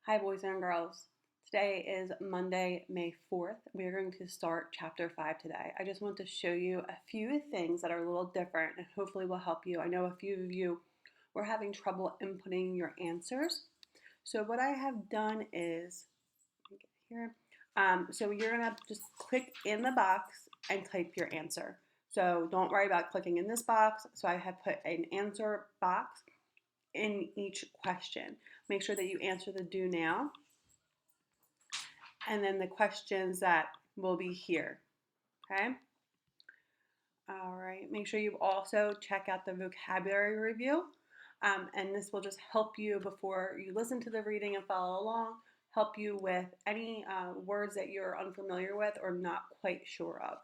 Hi, boys and girls. Today is Monday, May 4th. We are going to start chapter 5 today. I just want to show you a few things that are a little different and hopefully will help you. I know a few of you were having trouble inputting your answers. So, what I have done is, let me get here. So, you're going to just click in the box and type your answer. So, don't worry about clicking in this box. So, I have put an answer box in each question. Make sure that you answer the do now and then the questions that will be here. Okay? All right. Make sure you also check out the vocabulary review. And this will just help you before you listen to the reading and follow along, help you with any words that you're unfamiliar with or not quite sure of.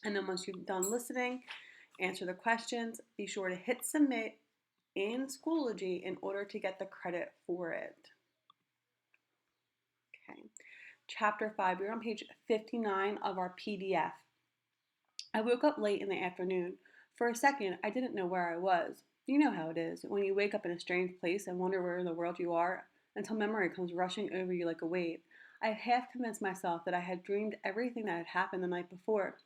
And then once you've done listening, answer the questions. Be sure to hit submit in Schoology in order to get the credit for it. Okay. Chapter 5, we're on page 59 of our PDF. I woke up late in the afternoon. For a second, I didn't know where I was. You know how it is when you wake up in a strange place and wonder where in the world you are until memory comes rushing over you like a wave. I had half convinced myself that I had dreamed everything that had happened the night before.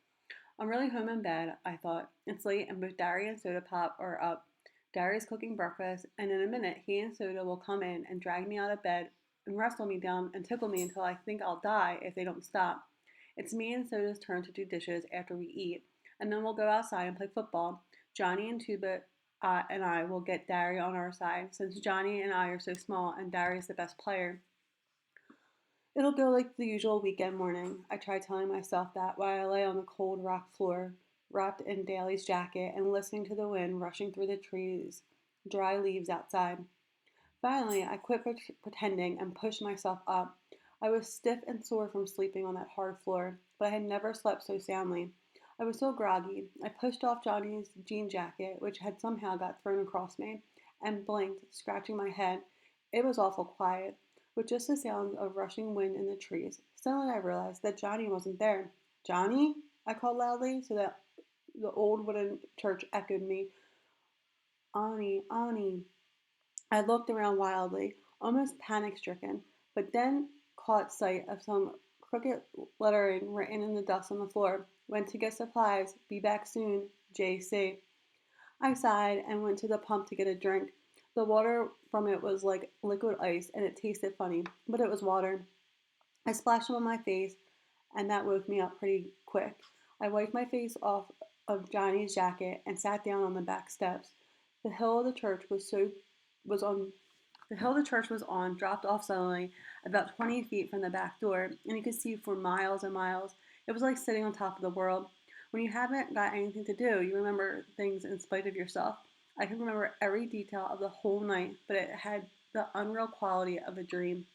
I'm really home in bed, I thought. It's late and both Dari and Soda Pop are up. Dari's cooking breakfast, and in a minute he and Soda will come in and drag me out of bed and wrestle me down and tickle me until I think I'll die if they don't stop. It's me and Soda's turn to do dishes after we eat, and then we'll go outside and play football. Johnny and Tuba and I will get Dari on our side, since Johnny and I are so small and Dari's the best player. It'll go like the usual weekend morning. I tried telling myself that while I lay on the cold rock floor, wrapped in Daly's jacket and listening to the wind rushing through the trees, dry leaves outside. Finally, I quit pretending and pushed myself up. I was stiff and sore from sleeping on that hard floor, but I had never slept so soundly. I was so groggy. I pushed off Johnny's jean jacket, which had somehow got thrown across me, and blinked, scratching my head. It was awful quiet, with just the sound of rushing wind in the trees. Suddenly I realized that Johnny wasn't there. "Johnny?" I called loudly, so that the old wooden church echoed me. "Ani, Ani." I looked around wildly, almost panic-stricken, but then caught sight of some crooked lettering written in the dust on the floor. "Went to get supplies. Be back soon. J.C." I sighed and went to the pump to get a drink. The water from it was like liquid ice and it tasted funny, but it was water. I splashed some on my face and that woke me up pretty quick. I wiped my face off of Johnny's jacket and sat down on the back steps. The hill of the church was on the hill the church was on dropped off suddenly about 20 feet from the back door, and you could see for miles and miles. It was like sitting on top of the world. When you haven't got anything to do, you remember things in spite of yourself. I can remember every detail of the whole night, but it had the unreal quality of a dream.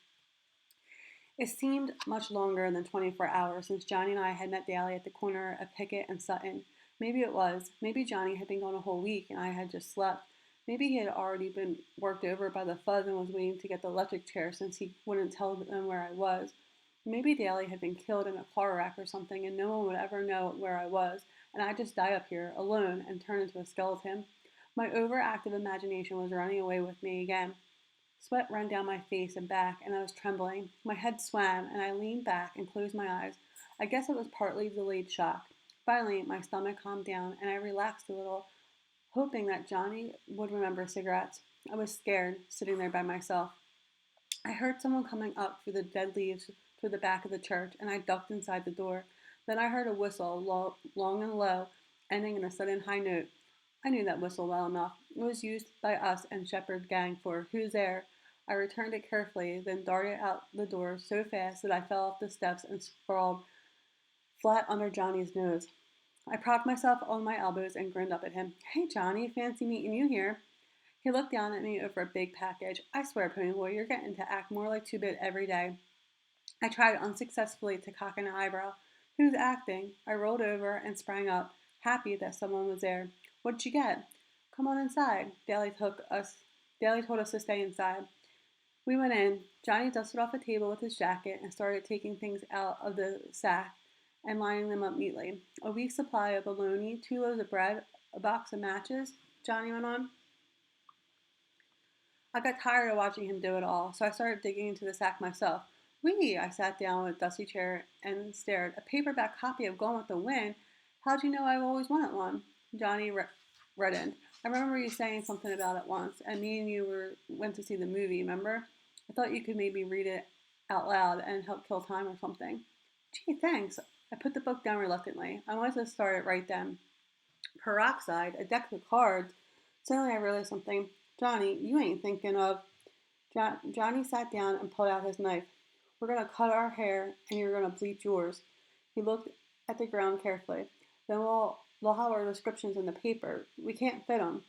It seemed much longer than 24 hours since Johnny and I had met Daly at the corner of Pickett and Sutton. Maybe it was. Maybe Johnny had been gone a whole week and I had just slept. Maybe he had already been worked over by the fuzz and was waiting to get the electric chair since he wouldn't tell them where I was. Maybe Daly had been killed in a car wreck or something and no one would ever know where I was, and I'd just die up here, alone, and turn into a skeleton. My overactive imagination was running away with me again. Sweat ran down my face and back, and I was trembling. My head swam, and I leaned back and closed my eyes. I guess it was partly delayed shock. Finally, my stomach calmed down, and I relaxed a little, hoping that Johnny would remember cigarettes. I was scared, sitting there by myself. I heard someone coming up through the dead leaves toward the back of the church, and I ducked inside the door. Then I heard a whistle, long and low, ending in a sudden high note. I knew that whistle well enough. It was used by us and Shepherd gang for "Who's there?" I returned it carefully, then darted out the door so fast that I fell off the steps and sprawled flat under Johnny's nose. I propped myself on my elbows and grinned up at him. "Hey, Johnny, fancy meeting you here." He looked down at me over a big package. "I swear, Ponyboy, you're getting to act more like Two-Bit every day." I tried unsuccessfully to cock an eyebrow. "Who's acting?" I rolled over and sprang up, happy that someone was there. "What'd you get?" "Come on inside." Daly told us to stay inside. We went in. Johnny dusted off a table with his jacket and started taking things out of the sack and lining them up neatly. "A week's supply of bologna, 2 loaves of bread, a box of matches," Johnny went on. I got tired of watching him do it all, so I started digging into the sack myself. Wee! I sat down in a dusty chair and stared. A paperback copy of Gone with the Wind? How'd you know I've always wanted one? Johnny reddened. I remember you saying something about it once, and me and you went to see the movie, remember? I thought you could maybe read it out loud and help kill time or something. Gee, thanks. I put the book down reluctantly. I wanted to start it right then. Peroxide, a deck of cards. Suddenly I realized something. Johnny, you ain't thinking of. Johnny sat down and pulled out his knife. We're going to cut our hair and you're going to bleach yours. He looked at the ground carefully. Then we'll have our descriptions in the paper. We can't fit them.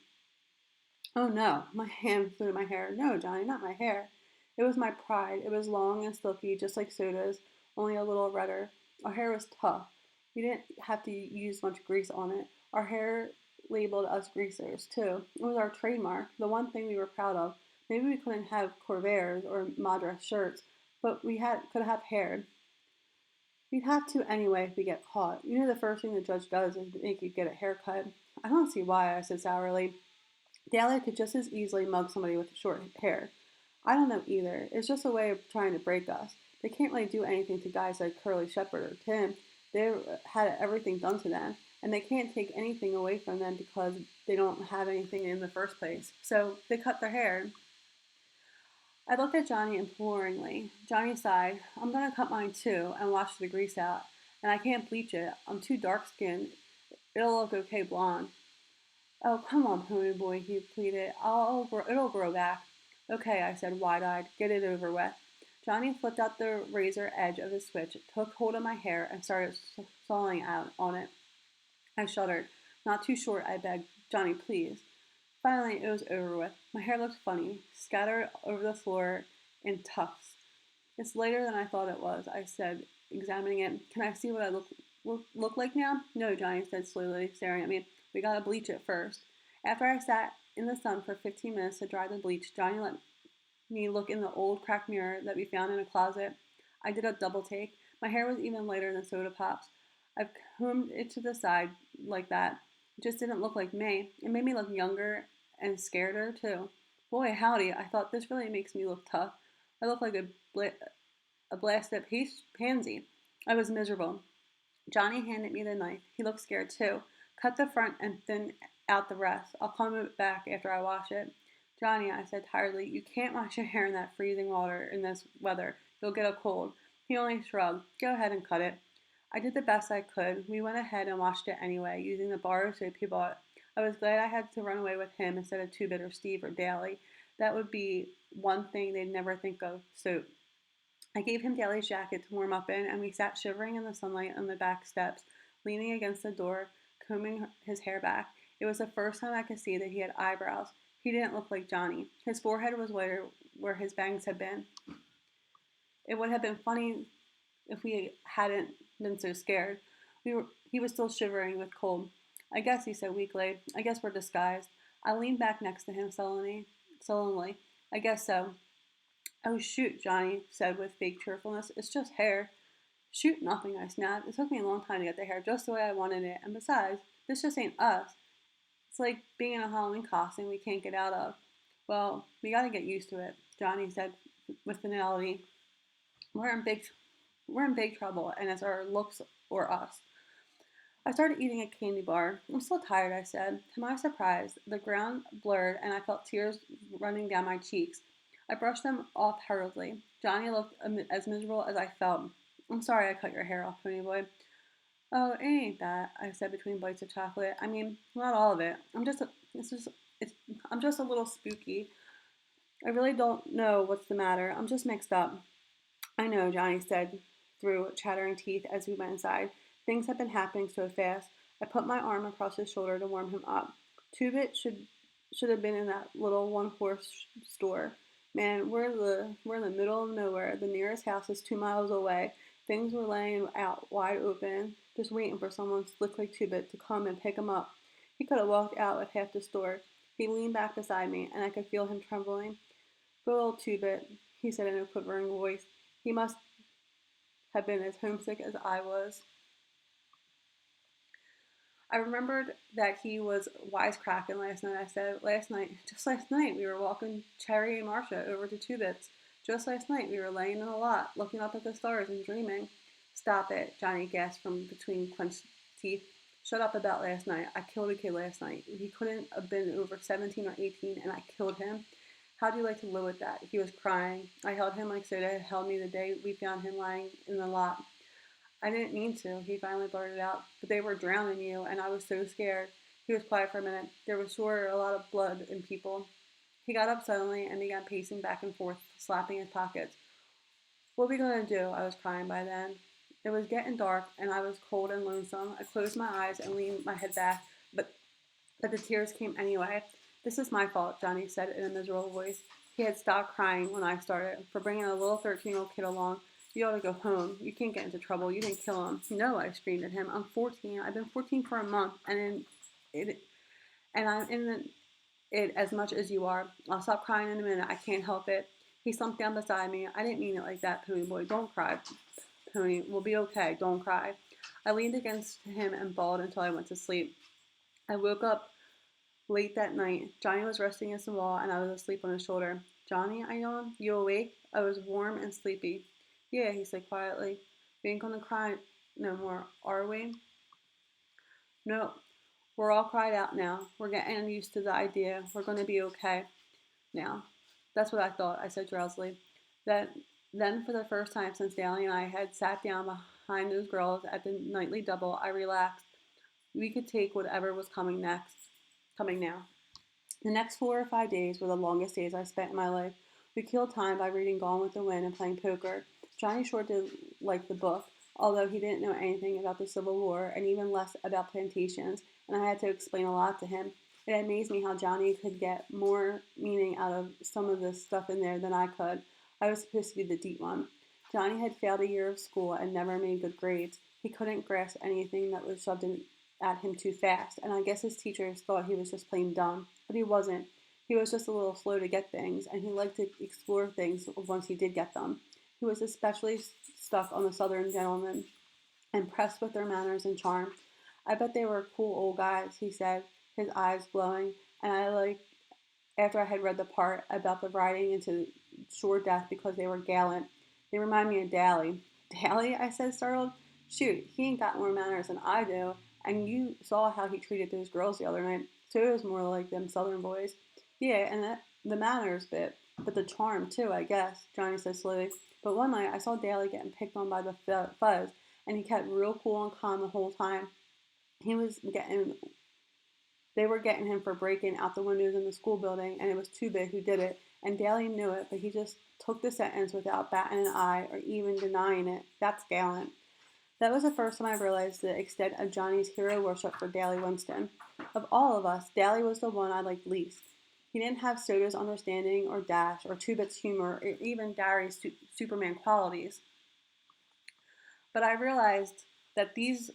Oh no, my hand flew to my hair. No, Johnny, not my hair. It was my pride. It was long and silky, just like Soda's, only a little redder. Our hair was tough. We didn't have to use much grease on it. Our hair labeled us greasers, too. It was our trademark, the one thing we were proud of. Maybe we couldn't have corvairs or madras shirts, but could have hair. We'd have to anyway if we get caught. You know the first thing the judge does is make you get a haircut. I don't see why, I said sourly. Daly could just as easily mug somebody with short hair. I don't know either. It's just a way of trying to break us. They can't really do anything to guys like Curly Shepherd or Tim. They had everything done to them, and they can't take anything away from them because they don't have anything in the first place. So they cut their hair. I looked at Johnny imploringly. Johnny sighed. I'm going to cut mine too and wash the grease out. And I can't bleach it. I'm too dark skinned. It'll look okay blonde. Oh, come on, pony boy, he pleaded. It'll grow back. Okay, I said, wide-eyed. Get it over with. Johnny flipped out the razor edge of his switch, took hold of my hair, and started sawing out on it. I shuddered. Not too short, I begged. Johnny, please. Finally, it was over with. My hair looked funny, scattered over the floor in tufts. It's lighter than I thought it was, I said, examining it. Can I see what I look like now? No, Johnny said slowly, staring at me. We gotta bleach it first. After I sat in the sun for 15 minutes to dry the bleach, Johnny let me look in the old cracked mirror that we found in a closet. I did a double take. My hair was even lighter than Soda Pop's. I've combed it to the side like that. It just didn't look like me. It made me look younger and scareder, too. Boy, howdy, I thought this really makes me look tough. I look like a blasted pansy. I was miserable. Johnny handed me the knife. He looked scared, too. Cut the front and thin out the rest. I'll comb it back after I wash it. Johnny, I said tiredly, you can't wash your hair in that freezing water in this weather. You'll get a cold. He only shrugged. Go ahead and cut it. I did the best I could. We went ahead and washed it anyway, using the bar of soap he bought. I was glad I had to run away with him instead of Two-Bit or Steve or Daly. That would be one thing they'd never think of, soap. I gave him Daly's jacket to warm up in, and we sat shivering in the sunlight on the back steps, leaning against the door, combing his hair back. It was the first time I could see that he had eyebrows. He didn't look like Johnny. His forehead was whiter where his bangs had been. It would have been funny if we hadn't been so scared. He was still shivering with cold. I guess, he said weakly. I guess we're disguised. I leaned back next to him sullenly. I guess so. Oh, shoot, Johnny said with fake cheerfulness. It's just hair. Shoot, nothing, I snapped. It took me a long time to get the hair just the way I wanted it. And besides, this just ain't us. It's like being in a Halloween costume we can't get out of. Well, we gotta get used to it, Johnny said with finality. We're in big trouble, and it's our looks or us. I started eating a candy bar. I'm still tired, I said. To my surprise, the ground blurred and I felt tears running down my cheeks. I brushed them off hurriedly. Johnny looked as miserable as I felt. I'm sorry I cut your hair off, Pony Boy. Oh, it ain't that, I said between bites of chocolate. I mean, not all of it. I'm just a little spooky. I really don't know what's the matter. I'm just mixed up. I know, Johnny said through chattering teeth as we went inside. Things had been happening so fast. I put my arm across his shoulder to warm him up. Two-Bit should have been in that little one-horse store. Man, we're in the middle of nowhere. The nearest house is 2 miles away. Things were laying out wide open, just waiting for someone slick like Two-Bit to come and pick him up. He could have walked out with half the store. He leaned back beside me, and I could feel him trembling. Good old Two-Bit, he said in a quivering voice. He must have been as homesick as I was. I remembered that he was wisecracking last night. I said, just last night, we were walking Cherry and Marcia over to Two Bits. Just last night, we were laying in the lot, looking up at the stars and dreaming. Stop it, Johnny gasped from between clenched teeth. Shut up about last night. I killed a kid last night. He couldn't have been over 17 or 18, and I killed him. How'd you like to live with that? He was crying. I held him like Soda had held me the day we found him lying in the lot. I didn't mean to, he finally blurted out, but they were drowning you, and I was so scared. He was quiet for a minute. There was sure a lot of blood in people. He got up suddenly and began pacing back and forth, slapping his pockets. What are we going to do? I was crying by then. It was getting dark, and I was cold and lonesome. I closed my eyes and leaned my head back, but the tears came anyway. This is my fault, Johnny said in a miserable voice. He had stopped crying when I started, for bringing a little 13-year-old kid along. You ought to go home. You can't get into trouble. You didn't kill him. No, I screamed at him. I'm 14. I've been 14 for a month, I'm in it as much as you are. I'll stop crying in a minute. I can't help it. He slumped down beside me. I didn't mean it like that, Pony boy. Don't cry, Pony. We'll be okay. Don't cry. I leaned against him and bawled until I went to sleep. I woke up late that night. Johnny was resting against the wall, and I was asleep on his shoulder. Johnny, I yawned. You awake? I was warm and sleepy. Yeah, he said quietly. We ain't gonna cry no more, are we? No, we're all cried out now. We're getting used to the idea. We're gonna be okay now. That's what I thought, I said drowsily. That then for the first time since Daly and I had sat down behind those girls at the nightly double, I relaxed. We could take whatever was coming now. The next 4 or 5 days were the longest days I spent in my life. We killed time by reading Gone with the Wind and playing poker. Johnny sure did like the book, although he didn't know anything about the Civil War and even less about plantations, and I had to explain a lot to him. It amazed me how Johnny could get more meaning out of some of the stuff in there than I could. I was supposed to be the deep one. Johnny had failed a year of school and never made good grades. He couldn't grasp anything that was shoved in at him too fast, and I guess his teachers thought he was just plain dumb. But he wasn't. He was just a little slow to get things, and he liked to explore things once he did get them. He was especially stuck on the Southern gentlemen, impressed with their manners and charm. I bet they were cool old guys, he said, his eyes glowing, and I liked after I had read the part about the riding into sure death because they were gallant. They remind me of Daly. Daly? I said, startled. Shoot, he ain't got more manners than I do, and you saw how he treated those girls the other night. So it was more like them Southern boys. Yeah, and the manners bit, but the charm too, I guess, Johnny said slowly. But one night I saw Daly getting picked on by the fuzz, and he kept real cool and calm the whole time. He was getting They were getting him for breaking out the windows in the school building, and it was Too Big who did it. And Daly knew it, but he just took the sentence without batting an eye or even denying it. That's gallant. That was the first time I realized the extent of Johnny's hero worship for Daly Winston. Of all of us, Daly was the one I liked least. He didn't have Soda's understanding or dash or Two Bit's humor or even Gary's Superman qualities. But I realized that these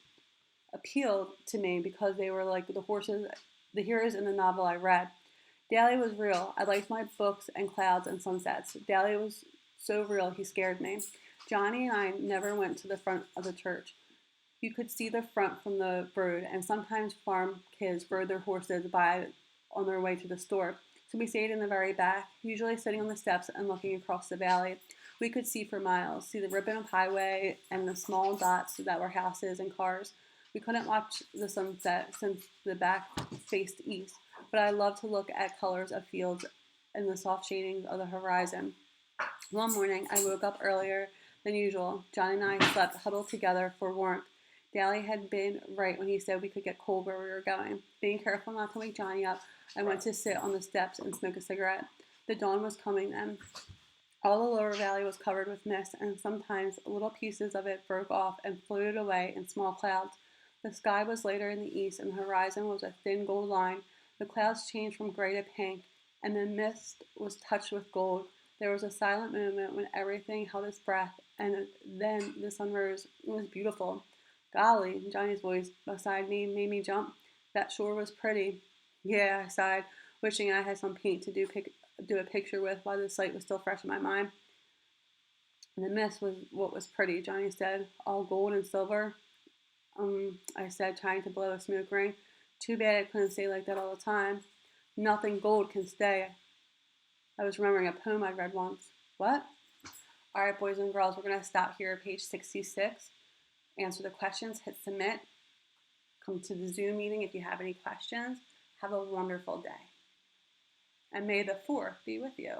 appealed to me because they were like the heroes in the novel I read. Daly was real. I liked my books and clouds and sunsets. Daly was so real, he scared me. Johnny and I never went to the front of the church. You could see the front from the road, and sometimes farm kids rode their horses by on their way to the store. So we stayed in the very back, usually sitting on the steps and looking across the valley. We could see for miles, see the ribbon of highway and the small dots that were houses and cars. We couldn't watch the sunset since the back faced east, but I loved to look at colors of fields and the soft shadings of the horizon. One morning, I woke up earlier than usual. Johnny and I slept huddled together for warmth. Daly had been right when he said we could get cold where we were going. Being careful not to wake Johnny up, I went to sit on the steps and smoke a cigarette. The dawn was coming then. All the lower valley was covered with mist, and sometimes little pieces of it broke off and floated away in small clouds. The sky was lighter in the east, and the horizon was a thin gold line. The clouds changed from gray to pink, and the mist was touched with gold. There was a silent moment when everything held its breath, and then the sun rose. It was beautiful. Golly, Johnny's voice beside me made me jump. That sure was pretty. Yeah, I sighed, wishing I had some paint to do a picture with while the sight was still fresh in my mind. And the mist was what was pretty, Johnny said. All gold and silver. I said, trying to blow a smoke ring. Too bad I couldn't stay like that all the time. Nothing gold can stay. I was remembering a poem I read once. What? All right, boys and girls, we're going to stop here at page 66. Answer the questions, hit submit. Come to the Zoom meeting if you have any questions. Have a wonderful day. And may the 4th be with you.